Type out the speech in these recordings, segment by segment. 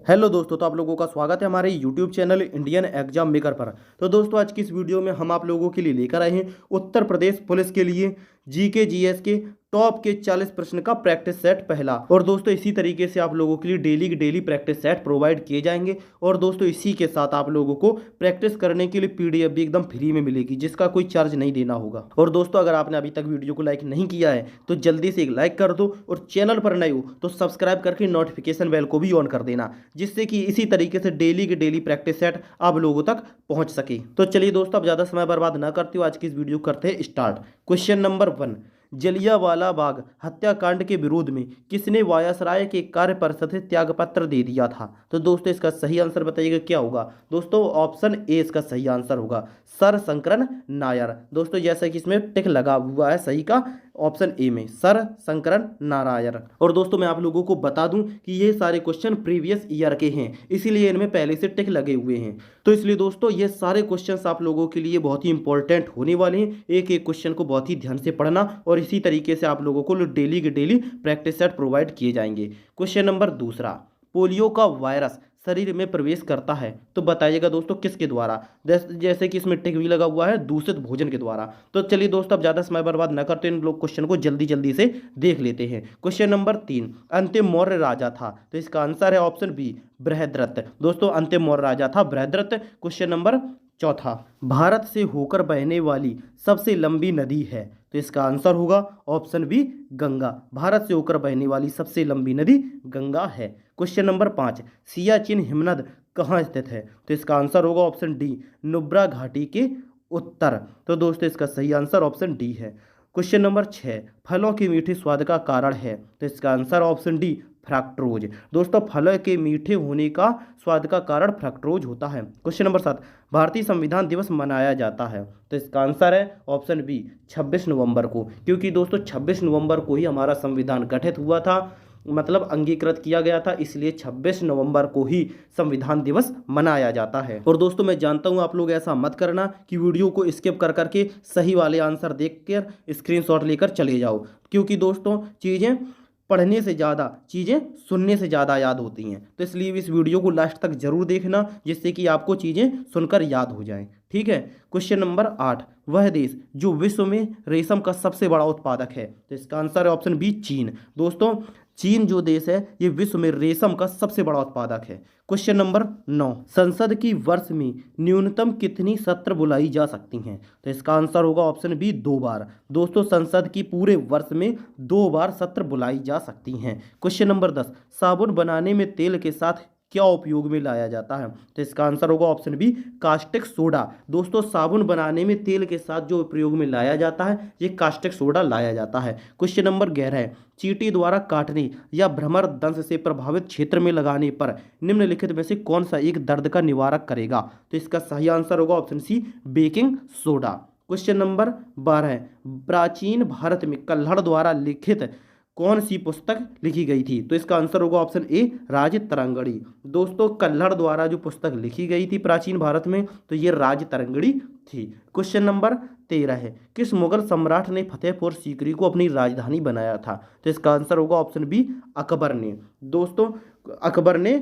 Hello दोस्तों, तो आप लोगों का स्वागत है हमारे YouTube channel Indian exam maker पर। तो दोस्तों, आज की इस वीडियो में हम आप लोगों के लिए लेकर आए हैं उत्तर प्रदेश पुलिस के लिए जीके जीएस के टॉप के 40 प्रश्न का प्रैक्टिस सेट पहला। और दोस्तों, इसी तरीके से आप लोगों के लिए डेली की डेली प्रैक्टिस सेट प्रोवाइड किए जाएंगे। और दोस्तों, इसी के साथ आप लोगों को प्रैक्टिस करने के लिए पीडीएफ भी एकदम फ्री में मिलेगी, जिसका कोई चार्ज नहीं देना होगा। और दोस्तों, अगर आपने अभी तक वीडियो को लाइक नहीं किया है तो जल्दी से एक लाइक कर दो, और चैनल पर नए हो तो सब्सक्राइब करके नोटिफिकेशन बेल को भी ऑन कर देना, जिससे कि इसी तरीके से डेली की डेली प्रैक्टिस सेट आप लोगों तक पहुंच सके। तो चलिए दोस्तों, अब ज़्यादा समय बर्बाद ना करते हुए आज की इस वीडियो करते हैं start. Question number 1, Jallianwala Bagh हत्याकांड के विरोध में किसने वायसराय के कार्य परिषद से त्यागपत्र दे दिया था? तो दोस्तों, इसका सही आंसर बताइएगा क्या होगा। दोस्तों, ऑप्शन ए इसका सही आंसर होगा, सर शंकरन नायर। दोस्तों, जैसा कि इसमें टिक लगा हुआ है सही का ऑप्शन ए में, सर शंकरन नारायण। और दोस्तों, मैं आप लोगों को बता दूं कि ये सारे क्वेश्चन प्रीवियस ईयर के हैं, इसीलिए इनमें पहले से टिक लगे हुए हैं। तो इसलिए दोस्तों, ये सारे क्वेश्चंस आप लोगों के लिए बहुत ही इंपॉर्टेंट होने वाले हैं। एक एक क्वेश्चन को बहुत ही ध्यान से पढ़ना, और इसी तरीके से आप लोगों को डेली के डेली प्रैक्टिस सेट प्रोवाइड किए जाएंगे। क्वेश्चन नंबर दूसरा, पोलियो का वायरस शरीर में प्रवेश करता है तो बताइएगा दोस्तों किसके द्वारा। जैसे कि इसमें टिक भी लगा हुआ है, दूषित भोजन के द्वारा। तो चलिए दोस्तों, अब ज़्यादा समय बर्बाद न करते इन लोग क्वेश्चन को जल्दी जल्दी से देख लेते हैं। क्वेश्चन नंबर 3, अंतिम मौर्य राजा था, तो इसका आंसर है ऑप्शन बी, बृहद्रथ। दोस्तों, अंतिम मौर्य राजा था बृहद्रथ। क्वेश्चन नंबर चौथा, भारत से होकर बहने वाली सबसे लंबी नदी है, तो इसका आंसर होगा ऑप्शन बी, गंगा। भारत से होकर बहने वाली सबसे लंबी नदी गंगा है। क्वेश्चन नंबर 5, सियाचिन हिमनद कहाँ स्थित है? तो इसका आंसर होगा ऑप्शन डी, नुब्रा घाटी के उत्तर। तो दोस्तों, इसका सही आंसर ऑप्शन डी है। क्वेश्चन नंबर 6, फलों के मीठे स्वाद का कारण है, तो इसका आंसर ऑप्शन डी, फ्रक्टोज। दोस्तों, फलों के मीठे होने का स्वाद का कारण फ्रक्टोज होता है। क्वेश्चन नंबर 7, भारतीय संविधान दिवस मनाया जाता है, तो इसका आंसर है ऑप्शन बी, 26 नवंबर को। क्योंकि दोस्तों, 26 नवंबर को ही हमारा संविधान गठित हुआ था, मतलब अंगीकृत किया गया था, इसलिए 26 नवंबर को ही संविधान दिवस मनाया जाता है। और दोस्तों, मैं जानता हूं आप लोग ऐसा मत करना कि वीडियो को स्किप कर करके सही वाले आंसर देखकर स्क्रीनशॉट लेकर चले जाओ, क्योंकि दोस्तों, चीज़ें पढ़ने से ज़्यादा चीज़ें सुनने से ज़्यादा याद होती हैं। तो इसलिए इस वीडियो को लास्ट तक जरूर देखना, जिससे कि आपको चीज़ें सुनकर याद हो जाएं। ठीक है। क्वेश्चन नंबर 8, वह देश जो विश्व में रेशम का सबसे बड़ा उत्पादक है, तो इसका आंसर है ऑप्शन बी, चीन। दोस्तों, चीन जो देश है ये विश्व में रेशम का सबसे बड़ा उत्पादक है। क्वेश्चन नंबर 9, संसद की वर्ष में न्यूनतम कितनी सत्र बुलाई जा सकती हैं? तो इसका आंसर होगा ऑप्शन बी, 2 बार। दोस्तों, संसद की पूरे वर्ष में 2 बार सत्र बुलाई जा सकती हैं। क्वेश्चन नंबर 10, साबुन बनाने में तेल के साथ क्या उपयोग में लाया जाता है? तो इसका आंसर होगा ऑप्शन बी, कास्टिक सोडा। दोस्तों, साबुन बनाने में तेल के साथ जो उपयोग में लाया जाता है ये कास्टिक सोडा लाया जाता है। क्वेश्चन नंबर 11, चींटी द्वारा काटने या भ्रमर दंश से प्रभावित क्षेत्र में लगाने पर निम्नलिखित में से कौन सा एक दर्द का निवारक करेगा? तो इसका सही आंसर होगा option C, baking soda. Question number 12, प्राचीन भारत में कल्हड़ द्वारा लिखित कौन सी पुस्तक लिखी गई थी? तो इसका आंसर होगा ऑप्शन ए, राजतरंगिणी। दोस्तों, कल्हड़ द्वारा जो पुस्तक लिखी गई थी प्राचीन भारत में, तो ये राजतरंगिणी थी। क्वेश्चन नंबर 13 है, किस मुगल सम्राट ने फतेहपुर सीकरी को अपनी राजधानी बनाया था? तो इसका आंसर होगा ऑप्शन बी, अकबर ने। दोस्तों, अकबर ने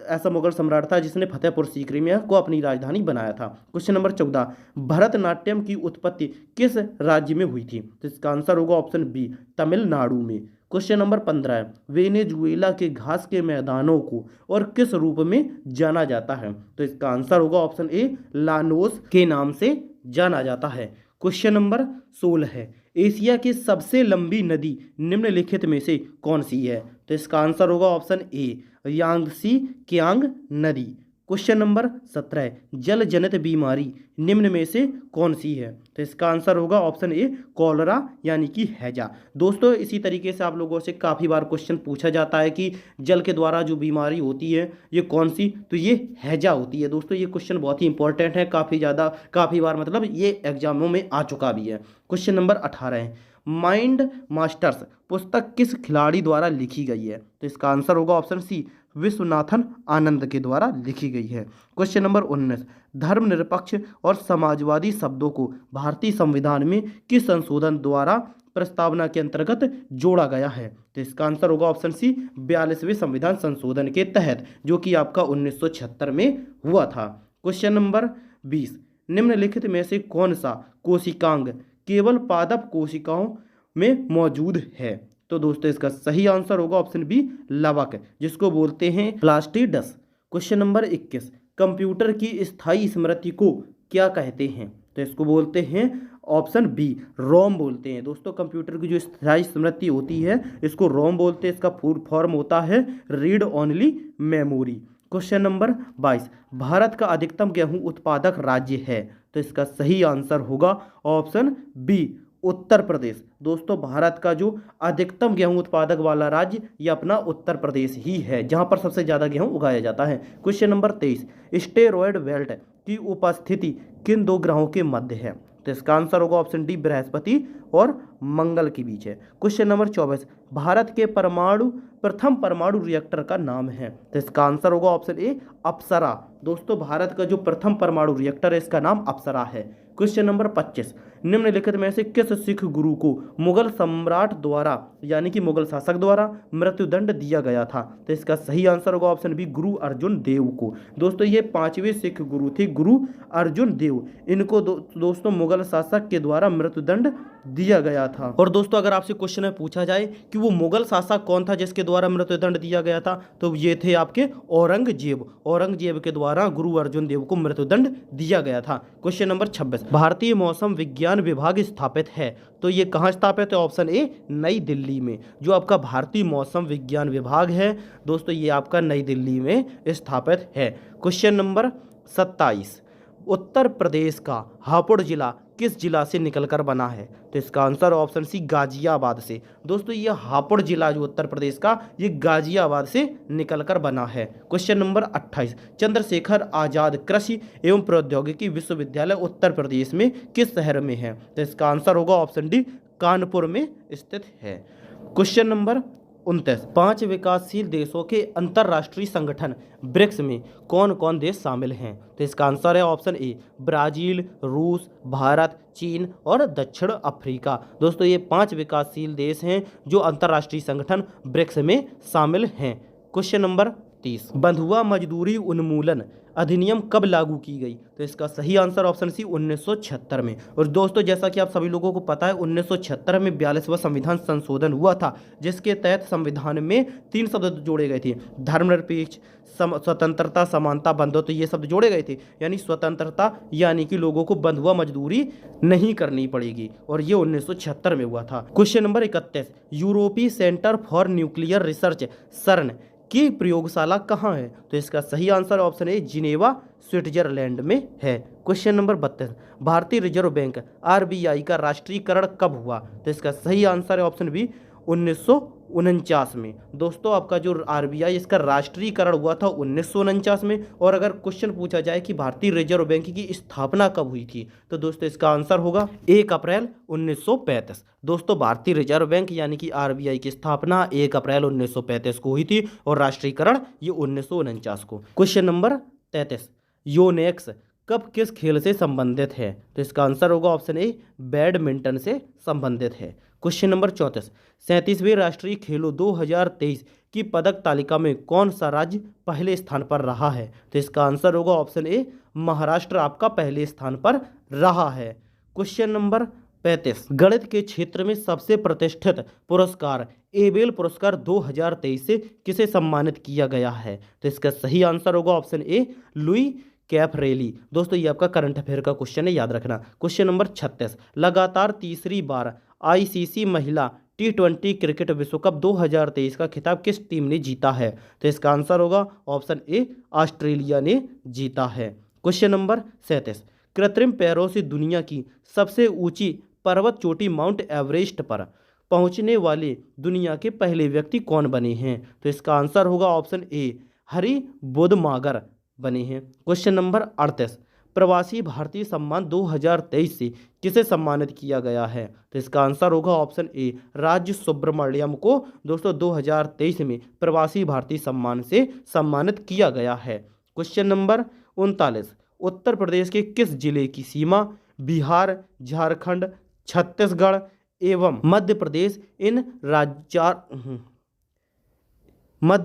ऐसा मुगल सम्राट था जिसने फतेहपुर सीकरी में को अपनी राजधानी बनाया था। क्वेश्चन नंबर 14, भरतनाट्यम की उत्पत्ति किस राज्य में हुई थी? तो इसका आंसर होगा ऑप्शन बी, तमिलनाडु में। क्वेश्चन नंबर 15, वेनेजुएला के घास के मैदानों को और किस रूप में जाना जाता है? तो इसका आंसर होगा ऑप्शन ए, लानोस के नाम से जाना जाता है। क्वेश्चन नंबर 16 है, एशिया की सबसे लंबी नदी निम्नलिखित में से कौन सी है? तो इसका आंसर होगा ऑप्शन ए, यांगसी कियांग नदी। क्वेश्चन नंबर 17, जल जनित बीमारी निम्न में से कौन सी है? तो इसका आंसर होगा ऑप्शन ए, कॉलरा यानी कि हैजा। दोस्तों, इसी तरीके से आप लोगों से काफ़ी बार क्वेश्चन पूछा जाता है कि जल के द्वारा जो बीमारी होती है ये कौन सी? तो ये हैजा होती है। दोस्तों, ये क्वेश्चन बहुत ही इंपॉर्टेंट है, काफ़ी बार मतलब ये एग्जामों में आ चुका भी है। क्वेश्चन नंबर 18 है, माइंड मास्टर्स पुस्तक किस खिलाड़ी द्वारा लिखी गई है? तो इसका आंसर होगा ऑप्शन सी, विश्वनाथन आनंद के द्वारा लिखी गई है। क्वेश्चन नंबर 19, धर्मनिरपेक्ष और समाजवादी शब्दों को भारतीय संविधान में किस संशोधन द्वारा प्रस्तावना के अंतर्गत जोड़ा गया है? तो इसका आंसर होगा ऑप्शन सी, 42वें संविधान संशोधन के तहत, जो कि आपका 1976 में हुआ था। क्वेश्चन नंबर 20, निम्नलिखित में से कौन सा कोशिकांग केवल पादप कोशिकाओं में मौजूद है? तो दोस्तों इसका सही आंसर होगा ऑप्शन बी, लवक, जिसको बोलते हैं प्लास्टिडस। क्वेश्चन नंबर 21, कंप्यूटर की स्थायी स्मृति को क्या कहते हैं? तो इसको बोलते हैं ऑप्शन बी, रोम बोलते हैं। दोस्तों कंप्यूटर की जो स्थायी स्मृति होती है इसको रोम बोलते हैं। इसका फुल फॉर्म होता है read only memory. Question number 22, Bharat का अधिकतम गेहूं उत्पादक राज्य है? तो इसका सही आंसर होगा ऑप्शन बी, उत्तर प्रदेश। दोस्तों भारत का जो अधिकतम गेहूं उत्पादक वाला राज्य ये अपना उत्तर प्रदेश ही है, जहां पर सबसे ज़्यादा गेहूं उगाया जाता है। क्वेश्चन नंबर 23, स्टेरॉयड बेल्ट की उपस्थिति किन दो ग्रहों के मध्य है? तो इसका आंसर होगा ऑप्शन डी, बृहस्पति और मंगल के बीच है। क्वेश्चन नंबर 24, भारत के प्रथम परमाणु रिएक्टर का नाम है? तो इसका आंसर होगा ऑप्शन ए, अप्सरा। दोस्तों भारत का जो प्रथम परमाणु रिएक्टर है इसका नाम अप्सरा है। क्वेश्चन नंबर 25, निम्नलिखित में से किस सिख गुरु को मुगल सम्राट द्वारा यानी कि मुगल शासक द्वारा मृत्युदंड दिया गया था? तो इसका सही आंसर होगा ऑप्शन बी, गुरु अर्जुन देव को। दोस्तों ये 5वें सिख गुरु थे, गुरु अर्जुन देव। इनको दोस्तों मुगल शासक के द्वारा मृत्युदंड दिया गया था। और दोस्तों अगर आपसे क्वेश्चन में पूछा जाए कि वो मुगल शासक कौन था जिसके द्वारा मृत्युदंड दिया गया था, तो ये थे आपके औरंगजेब। औरंगजेब के द्वारा गुरु अर्जुन देव को मृत्युदंड दिया गया था। क्वेश्चन नंबर 26, भारतीय मौसम विज्ञान विभाग स्थापित है? तो ये कहाँ स्थापित है? ऑप्शन ए, नई दिल्ली में। जो आपका भारतीय मौसम विज्ञान विभाग है दोस्तों ये आपका नई दिल्ली में स्थापित है। क्वेश्चन नंबर 27, उत्तर प्रदेश का हापुड़ जिला किस जिला से निकलकर बना है? तो इसका आंसर ऑप्शन सी, गाजियाबाद से। दोस्तों ये हापुड़ जिला जो उत्तर प्रदेश का ये गाजियाबाद से निकलकर बना है। क्वेश्चन नंबर 28, चंद्रशेखर आजाद कृषि एवं प्रौद्योगिकी विश्वविद्यालय उत्तर प्रदेश में किस शहर में है? तो इसका आंसर होगा ऑप्शन डी, कानपुर में स्थित है। क्वेश्चन नंबर 29, 5 विकासशील देशों के अंतर्राष्ट्रीय संगठन ब्रिक्स में कौन कौन देश शामिल हैं? तो इसका आंसर है ऑप्शन ए, ब्राजील, रूस, भारत, चीन और दक्षिण अफ्रीका। दोस्तों ये 5 विकासशील देश हैं जो अंतर्राष्ट्रीय संगठन ब्रिक्स में शामिल हैं। क्वेश्चन नंबर 30, बंधुआ मजदूरी उन्मूलन अधिनियम कब लागू की गई? तो इसका सही आंसर ऑप्शन सी, 1976 में। और दोस्तों जैसा कि आप सभी लोगों को पता है 1976 में 42वां संविधान संशोधन हुआ था, जिसके तहत संविधान में 3 शब्द जोड़े गए थे, धर्मनिरपेक्ष, स्वतंत्रता, समानता, बंधुत्व, ये शब्द जोड़े गए थे। यानी स्वतंत्रता यानी कि लोगों को बंधुआ मजदूरी नहीं करनी पड़ेगी, और ये 1976 में हुआ था। क्वेश्चन नंबर 31, यूरोपीय सेंटर फॉर न्यूक्लियर रिसर्च सर्न की प्रयोगशाला कहाँ है? तो इसका सही आंसर ऑप्शन है, जिनेवा, स्विट्जरलैंड में है। क्वेश्चन नंबर 32, भारतीय रिजर्व बैंक आरबीआई का राष्ट्रीयकरण कब हुआ? तो इसका सही आंसर है ऑप्शन बी, 1949 में। दोस्तों आपका जो आरबीआई इसका राष्ट्रीयकरण हुआ था 1949 में। और अगर क्वेश्चन पूछा जाए कि भारतीय रिजर्व बैंक की स्थापना कब हुई थी, तो दोस्तों इसका आंसर होगा 1 अप्रैल 1935। दोस्तों भारतीय रिजर्व बैंक यानी कि आरबीआई की स्थापना 1 अप्रैल 1935 को हुई थी और राष्ट्रीयकरण ये 1949 को। क्वेश्चन नंबर 33, योनेक्स कब किस खेल से संबंधित है? तो इसका आंसर होगा ऑप्शन ए, बैडमिंटन से संबंधित है। क्वेश्चन नंबर 34, 37वें राष्ट्रीय खेलों 2023 की पदक तालिका में कौन सा राज्य पहले स्थान पर रहा है? तो इसका आंसर होगा ऑप्शन ए, महाराष्ट्र आपका पहले स्थान पर रहा है। क्वेश्चन नंबर 35, गणित के क्षेत्र में सबसे प्रतिष्ठित पुरस्कार एबेल पुरस्कार 2023 से किसे सम्मानित किया गया है? तो इसका सही आंसर होगा ऑप्शन ए, लुई कैफरेली। दोस्तों ये आपका करंट अफेयर का क्वेश्चन है, याद रखना। क्वेश्चन नंबर 36, लगातार तीसरी बार आईसीसी महिला T20 क्रिकेट विश्व कप 2023 का खिताब किस टीम ने जीता है? तो इसका आंसर होगा ऑप्शन ए, ऑस्ट्रेलिया ने जीता है। क्वेश्चन नंबर 37, कृत्रिम पैरों से दुनिया की सबसे ऊंची पर्वत चोटी माउंट एवरेस्ट पर पहुंचने वाले दुनिया के पहले व्यक्ति कौन बने हैं? तो इसका आंसर होगा ऑप्शन ए, हरि बोधमागर बने हैं। क्वेश्चन नंबर 38, प्रवासी भारतीय सम्मान 2023 से किसे सम्मानित किया गया है? तो इसका आंसर होगा ऑप्शन ए, राज्य सुब्रमण्यम को दोस्तों 2023 में प्रवासी भारतीय सम्मान से सम्मानित किया गया है। क्वेश्चन नंबर 39, उत्तर प्रदेश के किस जिले की सीमा बिहार, झारखंड, छत्तीसगढ़ एवं मध्य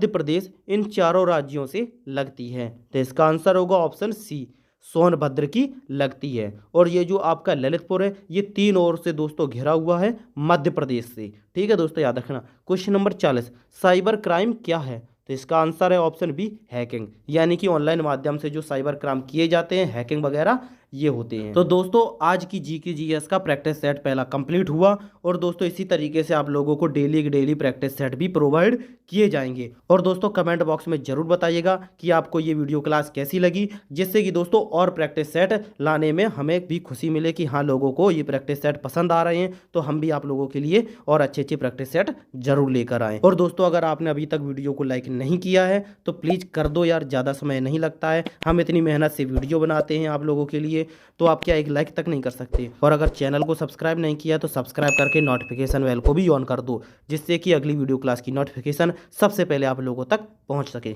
प्रदेश इन चारों राज्यों से लगती है? तो इसका आंसर होगा ऑप्शन सी, सोनभद्र की लगती है। और ये जो आपका ललितपुर है ये 3 ओर से दोस्तों घिरा हुआ है मध्य प्रदेश से। ठीक है दोस्तों, याद रखना। क्वेश्चन नंबर 40, साइबर क्राइम क्या है? तो इसका आंसर है ऑप्शन बी, हैकिंग। यानी कि ऑनलाइन माध्यम से जो साइबर क्राइम किए जाते हैं, हैकिंग वगैरह ये होते हैं। तो दोस्तों आज की जीके जीएस का प्रैक्टिस सेट पहला कंप्लीट हुआ और दोस्तों इसी तरीके से आप लोगों को डेली प्रैक्टिस सेट भी प्रोवाइड किए जाएंगे। और दोस्तों कमेंट बॉक्स में जरूर बताइएगा कि आपको ये वीडियो क्लास कैसी लगी, जिससे कि दोस्तों और प्रैक्टिस सेट लाने में हमें भी खुशी मिले कि हाँ लोगों को ये प्रैक्टिस सेट पसंद आ रहे हैं, तो हम भी आप लोगों के लिए और अच्छे प्रैक्टिस सेट जरूर लेकर आएँ। और दोस्तों अगर आपने अभी तक वीडियो को लाइक नहीं किया है तो प्लीज़ कर दो यार, ज़्यादा समय नहीं लगता है, हम इतनी मेहनत से वीडियो बनाते हैं आप लोगों के लिए, तो आप क्या एक लाइक तक नहीं कर सकते? और अगर चैनल को सब्सक्राइब नहीं किया तो सब्सक्राइब करके नोटिफिकेशन बेल को भी ऑन कर दो, जिससे कि अगली वीडियो क्लास की नोटिफिकेशन सबसे पहले आप लोगों तक पहुंच सके।